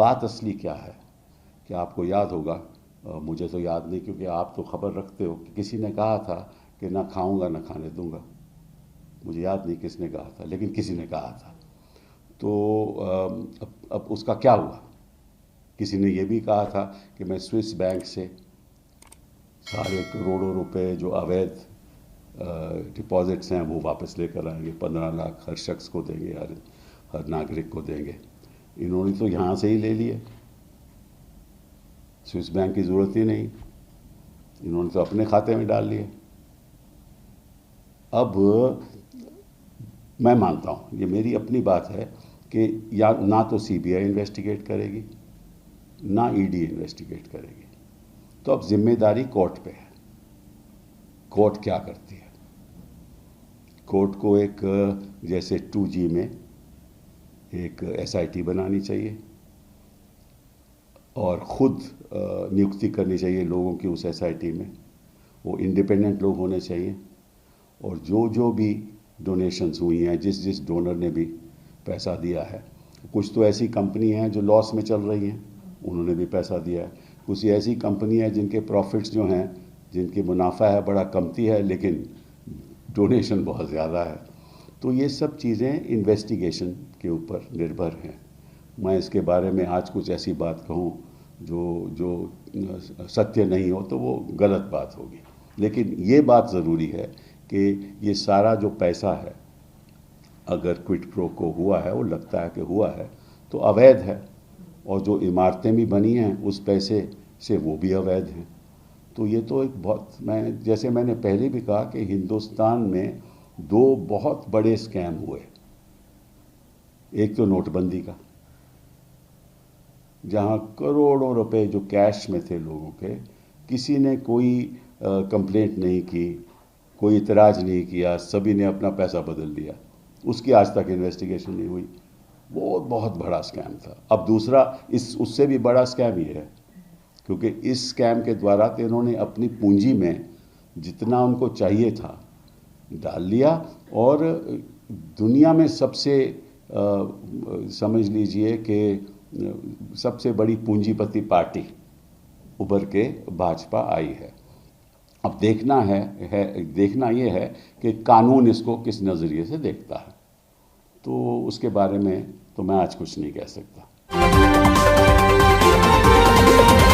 बात असली क्या है कि आपको याद होगा, मुझे तो याद नहीं क्योंकि आप तो खबर रखते हो, कि किसी ने कहा था कि ना खाऊंगा ना खाने दूंगा। मुझे याद नहीं किसने कहा था, लेकिन किसी ने कहा था। तो अब उसका क्या हुआ? किसी ने ये भी कहा था कि मैं स्विस बैंक से सारे करोड़ों रुपए जो अवैध डिपॉजिट्स हैं वो वापस लेकर आएंगे, 15 लाख हर शख्स को देंगे, हर नागरिक को देंगे। इन्होंने तो यहाँ से ही ले लिए, स्विस बैंक की ज़रूरत ही नहीं, इन्होंने तो अपने खाते में डाल लिए। अब मैं मानता हूँ, ये मेरी अपनी बात है, कि या ना तो सीबीआई इन्वेस्टिगेट करेगी ना ईडी इन्वेस्टिगेट करेगी, तो अब जिम्मेदारी कोर्ट पे है। कोर्ट क्या करती है? कोर्ट को एक, जैसे 2G में एक SIT बनानी चाहिए और ख़ुद नियुक्ति करनी चाहिए लोगों की उस SIT में। वो इंडिपेंडेंट लोग होने चाहिए, और जो जो भी डोनेशंस हुई हैं, जिस जिस डोनर ने भी पैसा दिया है, कुछ तो ऐसी कंपनी हैं जो लॉस में चल रही हैं, उन्होंने भी पैसा दिया है। कुछ ऐसी कंपनी है जिनके प्रॉफिट्स जो हैं, जिनकी मुनाफा है बड़ा कमती है, लेकिन डोनेशन बहुत ज़्यादा है। तो ये सब चीज़ें इन्वेस्टिगेशन के ऊपर निर्भर हैं। मैं इसके बारे में आज कुछ ऐसी बात कहूँ जो सत्य नहीं हो तो वो गलत बात होगी। लेकिन ये बात ज़रूरी है कि ये सारा जो पैसा है, अगर क्विड प्रो को हुआ है, वो लगता है कि हुआ है, तो अवैध है, और जो इमारतें भी बनी हैं उस पैसे से वो भी अवैध हैं। तो ये तो एक बहुत, जैसे मैंने पहले भी कहा कि हिंदुस्तान में 2 बहुत बड़े स्कैम हुए। एक तो नोटबंदी का, जहां करोड़ों रुपए जो कैश में थे लोगों के, किसी ने कोई कंप्लेंट नहीं की, कोई इतराज़ नहीं किया, सभी ने अपना पैसा बदल लिया, उसकी आज तक इन्वेस्टिगेशन नहीं हुई। वो बहुत बड़ा स्कैम था। अब दूसरा, उससे भी बड़ा स्कैम ये है, क्योंकि इस स्कैम के द्वारा तो इन्होंने अपनी पूंजी में जितना उनको चाहिए था डाल लिया, और दुनिया में सबसे समझ लीजिए कि सबसे बड़ी पूंजीपति पार्टी उभर के भाजपा आई है। अब देखना ये है कि कानून इसको किस नज़रिए से देखता है। तो उसके बारे में तो मैं आज कुछ नहीं कह सकता।